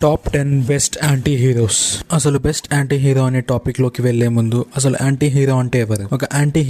Top 10 best anti heroes. అసలు best anti hero అనే topic లోకి వెళ్లే ముందు అసలు యాంటీ హీరో అంటే ఎవరు, ఒక యాంటీ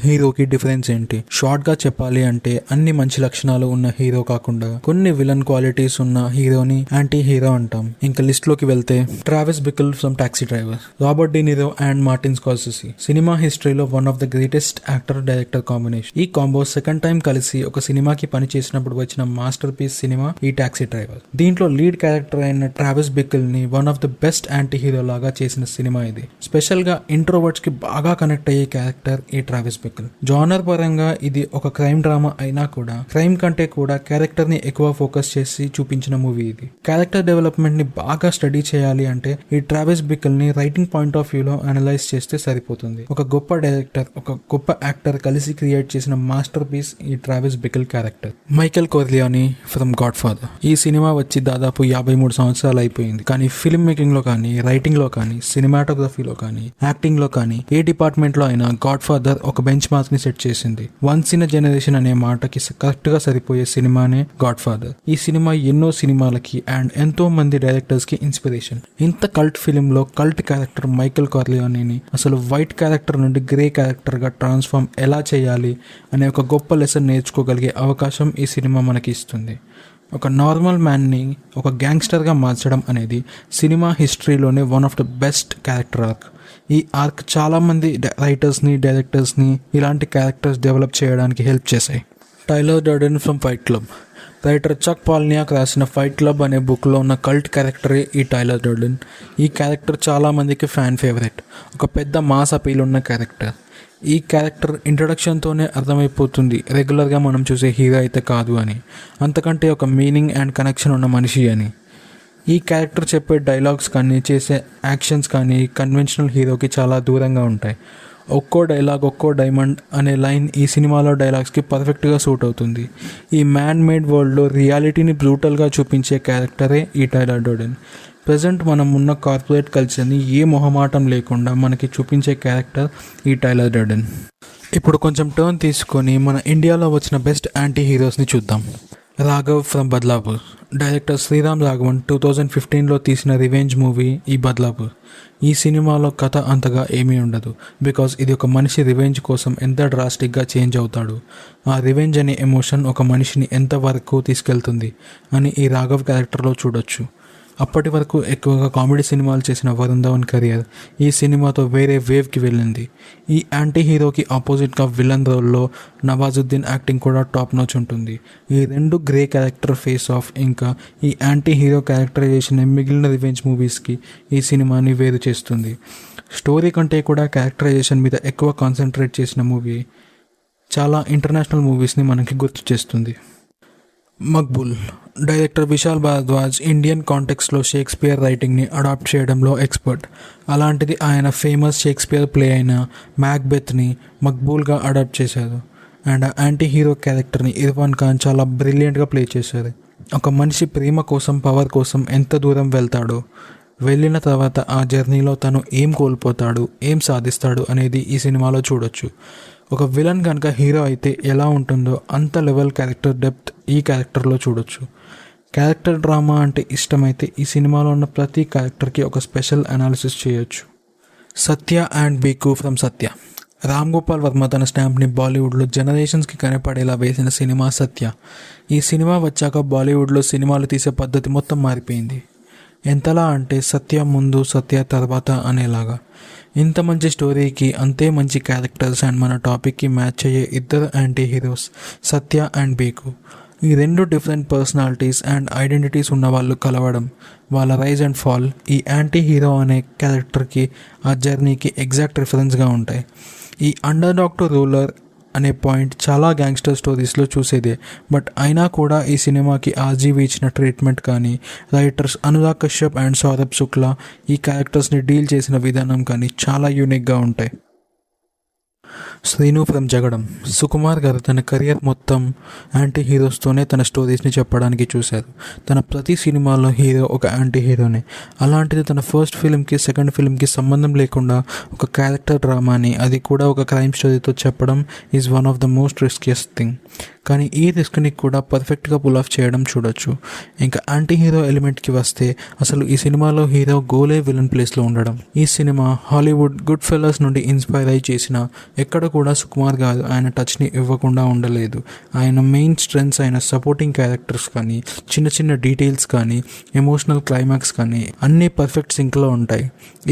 హీరోకి డిఫరెన్స్ ఏంటి, షార్ట్ గా చెప్పాలి అంటే అన్ని మంచి లక్షణాలు ఉన్న హీరో కాకుండా కొన్ని విలన్ క్వాలిటీస్ ఉన్న హీరోని యాంటీ హీరో అంటాం. ఇంకా లిస్ట్ లోకి వెళ్తే Travis Bickle from Taxi Driver, Robert De Niro and Martin Scorsese, cinema హిస్టరీలో one of the greatest actor director combination. ఈ కాంబో సెకండ్ టైం కలిసి ఒక సినిమాకి పని చేసినప్పుడు వచ్చిన మాస్టర్ పీస్ సినిమా ఈ టాక్సీ డ్రైవర్. దీంట్లో లీడ్ క్యారెక్టర్ అయిన ట్రావిస్ బికిల్ ని one of the best anti hero లాగా చేసిన సినిమా ఇది. స్పెషల్ గా ఇంట్రోవర్ట్స్ కి బాగా కనెక్ట్ అయ్యే క్యారెక్టర్ ఈ ట్రావిస్ బికిల్. జానర్ పరంగా ఇది ఒక క్రైమ్ డ్రామా అయినా కూడా క్రైమ్ కంటే కూడా క్యారెక్టర్ ని ఎక్కువ ఫోకస్ చేసి చూపించిన మూవీ ఇది. క్యారెక్టర్ డెవలప్మెంట్ ని బాగా స్టడీ చేయాలి అంటే ఈ ట్రావిస్ బికిల్ ని రైటింగ్ పాయింట్ ఆఫ్ వ్యూ లో అనలైజ్ చేస్తే సరిపోతుంది. ఒక గొప్ప డైరెక్టర్, ఒక గొప్ప యాక్టర్ కలిసి క్రియేట్ చేసిన మాస్టర్ పీస్ ఈ Travis Bickle character. Michael Corleone from Godfather. ఈ సినిమా వచ్చి దాదాపు 53 సంవత్సరాలు అయిపోయింది. కానీ ఫిల్మ్ మేకింగ్ లో కానీ, రైటింగ్ లో కానీ, సినిమాటోగ్రఫీలో కానీ, యాక్టింగ్ లో కానీ ఏ డిపార్ట్మెంట్ లో అయినా గాడ్ ఫాదర్ ఒక బెంచ్ మార్క్ ని సెట్ చేసింది. వన్స్ ఇన్ జనరేషన్ అనే మాటకి కరెక్ట్ గా సరిపోయే సినిమానే గాడ్ ఫాదర్. ఈ సినిమా ఎన్నో సినిమాలకి అండ్ ఎంతో మంది డైరెక్టర్స్ కి ఇన్స్పిరేషన్. ఇంత కల్ట్ ఫిలిం లో కల్ట్ క్యారెక్టర్ మైకెల్ కార్లియోనీని అసలు వైట్ క్యారెక్టర్ నుండి గ్రే క్యారెక్టర్ గా ట్రాన్స్ఫార్మ్ ఎలా చేయాలి అనే ఒక గొప్ప లెసన్ నేర్చుకోగలిగే అవకాశం ఈ సినిమా మనకి ఇస్తుంది. ఒక నార్మల్ మ్యాన్ని ఒక గ్యాంగ్స్టర్గా మార్చడం అనేది సినిమా హిస్టరీలోనే one of the best character arc. ఈ ఆర్క్ చాలామంది రైటర్స్ని, డైరెక్టర్స్ని ఇలాంటి క్యారెక్టర్స్ డెవలప్ చేయడానికి హెల్ప్ చేశాయి. Tyler Durden from Fight Club. Writer Chuck Palahniuk రాసిన ఫైట్ క్లబ్ అనే బుక్లో ఉన్న కల్ట్ క్యారెక్టరే ఈ టైలర్ డర్డెన్. ఈ క్యారెక్టర్ చాలామందికి ఫ్యాన్ ఫేవరెట్. ఒక పెద్ద మాస్ అపీల్ ఉన్న క్యారెక్టర్. ఈ క్యారెక్టర్ ఇంట్రడక్షన్తోనే అర్థమైపోతుంది రెగ్యులర్గా మనం చూసే హీరో అయితే కాదు అని, అంతకంటే ఒక మీనింగ్ అండ్ కనెక్షన్ ఉన్న మనిషి అని. ఈ క్యారెక్టర్ చెప్పే డైలాగ్స్ కానీ, చేసే యాక్షన్స్ కానీ కన్వెన్షనల్ హీరోకి చాలా దూరంగా ఉంటాయి. ఒక్కో డైలాగ్, ఒక్కో డైమండ్ అనే లైన్ ఈ సినిమాలో డైలాగ్స్కి పర్ఫెక్ట్గా సూట్ అవుతుంది. ఈ మ్యాన్ మేడ్ వరల్డ్లో రియాలిటీని బ్రూటల్గా చూపించే క్యారెక్టరే ఈ టైలర్ డర్డెన్. ప్రజెంట్ మనం ఉన్న కార్పొరేట్ కల్చర్ని ఏ మొహమాటం లేకుండా మనకి చూపించే క్యారెక్టర్ ఈ టైలర్ డర్డెన్. ఇప్పుడు కొంచెం టర్న్ తీసుకొని మన ఇండియాలో వచ్చిన బెస్ట్ యాంటీ హీరోస్ని చూద్దాం. రాఘవ్ ఫ్రమ్ బద్లాపూర్. డైరెక్టర్ శ్రీరామ్ రాఘవన్ 2015లో తీసిన రివెంజ్ మూవీ ఈ బద్లాపూర్. ఈ సినిమాలో కథ అంతగా ఏమీ ఉండదు, బికాజ్ ఇది ఒక మనిషి రివెంజ్ కోసం ఎంత డ్రాస్టిక్గా చేంజ్ అవుతాడు, ఆ రివెంజ్ అనే ఎమోషన్ ఒక మనిషిని ఎంత వరకు తీసుకెళ్తుంది అని ఈ రాఘవ్ క్యారెక్టర్లో చూడొచ్చు. అప్పటి వరకు ఎక్కువగా కామెడీ సినిమాలు చేసిన వరుణ్ ధవన్ కెరియర్ ఈ సినిమాతో వేరే వేవ్కి వెళ్ళింది. ఈ యాంటీ హీరోకి ఆపోజిట్గా విలన్ రోల్లో నవాజుద్దీన్ యాక్టింగ్ కూడా టాప్ నాచ్ ఉంటుంది. ఈ రెండు గ్రే క్యారెక్టర్ ఫేస్ ఆఫ్ ఇంకా ఈ యాంటీ హీరో క్యారెక్టరైజేషన్ మిగిలిన రివెంజ్ మూవీస్కి ఈ సినిమాని వేరు చేస్తుంది. స్టోరీ కంటే కూడా క్యారెక్టరైజేషన్ మీద ఎక్కువ కాన్సన్ట్రేట్ చేసిన మూవీ చాలా ఇంటర్నేషనల్ మూవీస్ని మనకి గుర్తు చేస్తుంది. మక్బూల్. డైరెక్టర్ విశాల్ భారద్వాజ్ ఇండియన్ కాంటెక్స్లో షేక్స్పియర్ రైటింగ్ని అడాప్ట్ చేయడంలో ఎక్స్పర్ట్. అలాంటిది ఆయన ఫేమస్ షేక్స్పియర్ ప్లే అయిన మ్యాక్బెత్ని మక్బూల్గా అడాప్ట్ చేశారు. అండ్ యాంటీ హీరో క్యారెక్టర్ని ఇర్ఫాన్ ఖాన్ చాలా బ్రిలియంట్గా ప్లే చేశారు. ఒక మనిషి ప్రేమ కోసం, పవర్ కోసం ఎంత దూరం వెళ్తాడో, వెళ్ళిన తర్వాత ఆ జర్నీలో తను ఏం కోల్పోతాడు, ఏం సాధిస్తాడు అనేది ఈ సినిమాలో చూడొచ్చు. ఒక విలన్ కనుక హీరో అయితే ఎలా ఉంటుందో అంత లెవెల్ క్యారెక్టర్ డెప్త్ ఈ క్యారెక్టర్లో చూడొచ్చు. క్యారెక్టర్ డ్రామా అంటే ఇష్టమైతే ఈ సినిమాలో ఉన్న ప్రతి క్యారెక్టర్కి ఒక స్పెషల్ అనాలిసిస్ చేయొచ్చు. సత్య అండ్ బీకు ఫ్రమ్ సత్య. రామ్ గోపాల్ వర్మ తన స్టాంప్ని బాలీవుడ్లో జనరేషన్స్కి కనపడేలా వేసిన సినిమా సత్య. ఈ సినిమా వచ్చాక బాలీవుడ్లో సినిమాలు తీసే పద్ధతి మొత్తం మారిపోయింది. ఎంతలా అంటే సత్య ముందు, సత్య తర్వాత అనేలాగా. ఇంత మంచి స్టోరీకి అంతే మంచి క్యారెక్టర్స్ అండ్ మన టాపిక్కి మ్యాచ్ అయ్యే ఇద్దరు యాంటీ హీరోస్ సత్య అండ్ బీకు. ఈ రెండు డిఫరెంట్ పర్సనాలిటీస్ అండ్ ఐడెంటిటీస్ ఉన్న వాళ్ళు కలవడం, వాళ్ళ రైజ్ అండ్ ఫాల్ ఈ యాంటీ హీరో అనే క్యారెక్టర్కి, ఆ జర్నీకి ఎగ్జాక్ట్ రిఫరెన్స్గా ఉంటాయి. ఈ అండర్ డాగ్ టు రూలర్ అనే పాయింట్ చాలా గ్యాంగ్స్టర్ స్టోరీస్లో చూసేదే, బట్ అయినా కూడా ఈ సినిమాకి ఆర్జీవి ఇచ్చిన ట్రీట్మెంట్ కానీ, రైటర్స్ అనురాగ్ కశ్యప్ అండ్ సౌరభ్ శుక్లా ఈ క్యారెక్టర్స్ని డీల్ చేసిన విధానం కానీ చాలా యూనిక్గా ఉంటాయి. శ్రీను ఫ్రమ్ జగడం. సుకుమార్ గారు తన కెరియర్ మొత్తం యాంటీ హీరోస్తోనే తన స్టోరీస్ని చెప్పడానికి చూశారు. తన ప్రతి సినిమాలో హీరో ఒక యాంటీ హీరోనే. అలాంటిది తన ఫస్ట్ ఫిల్మ్కి సెకండ్ ఫిల్మ్కి సంబంధం లేకుండా ఒక క్యారెక్టర్ డ్రామాని, అది కూడా ఒక క్రైమ్ స్టోరీతో చెప్పడం is one of the most riskiest thing. కానీ ఈ రిస్క్ని కూడా పర్ఫెక్ట్గా పుల్ ఆఫ్ చేయడం చూడొచ్చు. ఇంకా యాంటీ హీరో ఎలిమెంట్కి వస్తే అసలు ఈ సినిమాలో హీరో గోలే విలన్ ప్లేస్లో ఉండడం. ఈ సినిమా హాలీవుడ్ గుడ్ ఫెల్లర్స్ నుండి ఇన్స్పైర్ అయి చేసిన ఎక్కడ కూడా సుకుమార్ గారు ఆయన టచ్ని ఇవ్వకుండా ఉండలేదు. ఆయన మెయిన్ స్ట్రెంగ్స్ అయిన సపోర్టింగ్ క్యారెక్టర్స్ కానీ, చిన్న చిన్న డీటెయిల్స్ కానీ, ఎమోషనల్ క్లైమాక్స్ కానీ అన్నీ పర్ఫెక్ట్ సింక్లో ఉంటాయి.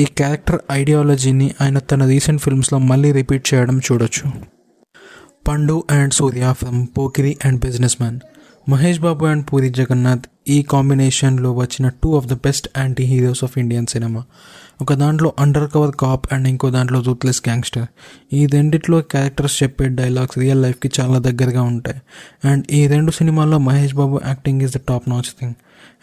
ఈ క్యారెక్టర్ ఐడియాలజీని ఆయన తన రీసెంట్ ఫిల్మ్స్లో మళ్ళీ రిపీట్ చేయడం చూడొచ్చు. Pandu and Surya from Pokiri and businessman. Mahesh Babu and Puri Jagannadh ఈ కాంబినేషన్లో వచ్చిన 2 of the best anti heroes of Indian cinema. ఒక దాంట్లో అండర్ కవర్ కాప్ అండ్ ఇంకో దాంట్లో రూత్లెస్ గ్యాంగ్స్టర్. ఈ రెండిట్లో క్యారెక్టర్స్ చెప్పే డైలాగ్స్ రియల్ లైఫ్కి చాలా దగ్గరగా ఉంటాయి. అండ్ ఈ 2 సినిమాల్లో Mahesh Babu acting is the top notch thing.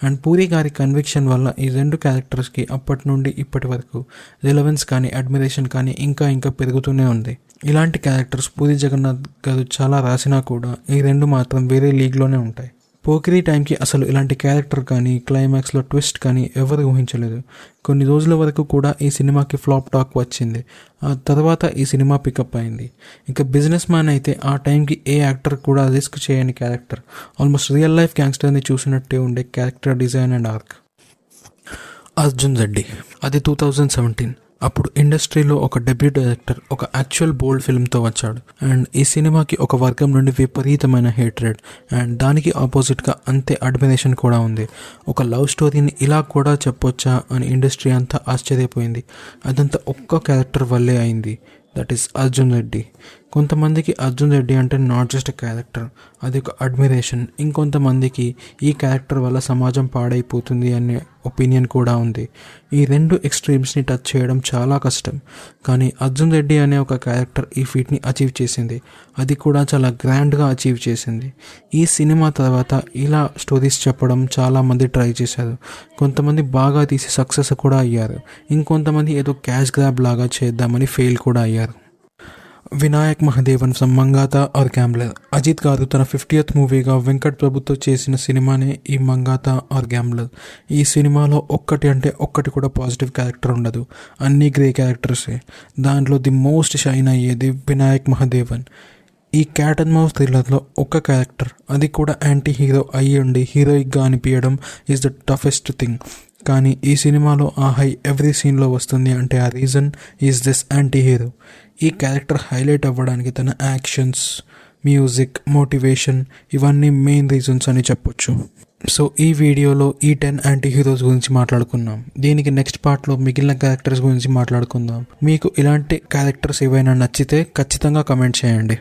And Puri గారి కన్విక్షన్ వల్ల ఈ 2 క్యారెక్టర్స్కి అప్పటి నుండి ఇప్పటి వరకు రిలవెన్స్ కానీ, అడ్మిరేషన్ కానీ ఇంకా పెరుగుతూనే ఉంది. ఇలాంటి క్యారెక్టర్స్ పూరి జగన్నాథ్ గారు చాలా రాసినా కూడా ఈ 2 మాత్రం వేరే లీగ్లోనే ఉంటాయి. పోకిరి టైంకి అసలు ఇలాంటి క్యారెక్టర్ కానీ, క్లైమాక్స్లో ట్విస్ట్ కానీ ఎవరు ఊహించలేదు. కొన్ని రోజుల వరకు కూడా ఈ సినిమాకి ఫ్లాప్ టాక్ వచ్చింది. ఆ తర్వాత ఈ సినిమా పికప్ అయింది. ఇంకా బిజినెస్ మ్యాన్ అయితే ఆ టైంకి ఏ యాక్టర్ కూడా రిస్క్ చేయని క్యారెక్టర్. ఆల్మోస్ట్ రియల్ లైఫ్ గ్యాంగ్స్టర్ని చూసినట్టే ఉండే character design and arc. Arjun Reddy, అది 2017. అప్పుడు ఇండస్ట్రీలో ఒక డెబ్యూ డైరెక్టర్ ఒక యాక్చువల్ బోల్డ్ ఫిల్మ్తో వచ్చాడు. అండ్ ఈ సినిమాకి ఒక వర్గం నుండి విపరీతమైన హేట్రెడ్ అండ్ దానికి ఆపోజిట్గా అంతే అడ్మిరేషన్ కూడా ఉంది. ఒక లవ్ స్టోరీని ఇలా కూడా చెప్పొచ్చా అని ఇండస్ట్రీ అంతా ఆశ్చర్యపోయింది. అదంతా ఒక్క క్యారెక్టర్ వల్లే అయింది. That is Arjun Reddy. కొంతమందికి అర్జున్ రెడ్డి అంటే నాట్ జస్ట్ క్యారెక్టర్, అది ఒక అడ్మిరేషన్. ఇంకొంతమందికి ఈ క్యారెక్టర్ వల్ల సమాజం పాడైపోతుంది అనే ఒపీనియన్ కూడా ఉంది. ఈ 2 ఎక్స్ట్రీమ్స్ని టచ్ చేయడం చాలా కష్టం. కానీ అర్జున్ రెడ్డి అనే ఒక క్యారెక్టర్ ఈ ఫీట్ని అచీవ్ చేసింది. అది కూడా చాలా గ్రాండ్గా అచీవ్ చేసింది. ఈ సినిమా తర్వాత ఇలా స్టోరీస్ చెప్పడం చాలామంది ట్రై చేశారు. కొంతమంది బాగా తీసి సక్సెస్ కూడా అయ్యారు. ఇంకొంతమంది ఏదో క్యాష్ గ్రాబ్ లాగా చేద్దామని ఫెయిల్ కూడా అయ్యారు. Vinayak Mahadevan from Mankatha or gambler. Ajith garu తన 50th మూవీగా వెంకట్ ప్రభుతో చేసిన సినిమానే ఈ మంగాతా ఆర్ గ్యాంబ్లర్. ఈ సినిమాలో ఒక్కటి కూడా పాజిటివ్ క్యారెక్టర్ ఉండదు. అన్నీ గ్రే క్యారెక్టర్సే. దాంట్లో ది మోస్ట్ షైన్ అయ్యేది వినాయక్ మహదేవన్. ఈ క్యాట్ అండ్ మౌస్ థ్రిల్లర్లో ఒక్క క్యారెక్టర్, అది కూడా యాంటీ హీరో అయ్యి ఉండి హీరోయిక్గా అనిపించడం ఈజ్ ద టఫెస్ట్ థింగ్. కానీ ఈ సినిమాలో ఆ హై ఎవ్రీ సీన్లో వస్తుంది అంటే ఆ reason is this anti hero. ఈ క్యారెక్టర్ హైలైట్ అవ్వడానికి తన యాక్షన్స్, మ్యూజిక్, మోటివేషన్ ఇవన్నీ మెయిన్ రీజన్స్ అని చెప్పొచ్చు. సో ఈ వీడియోలో ఈ 10 యాంటీ హీరోస్ గురించి మాట్లాడుకున్నాం. దీనికి నెక్స్ట్ పార్ట్లో మిగిలిన క్యారెక్టర్స్ గురించి మాట్లాడుకుందాం. మీకు ఇలాంటి క్యారెక్టర్స్ ఏవైనా నచ్చితే ఖచ్చితంగా కమెంట్ చేయండి.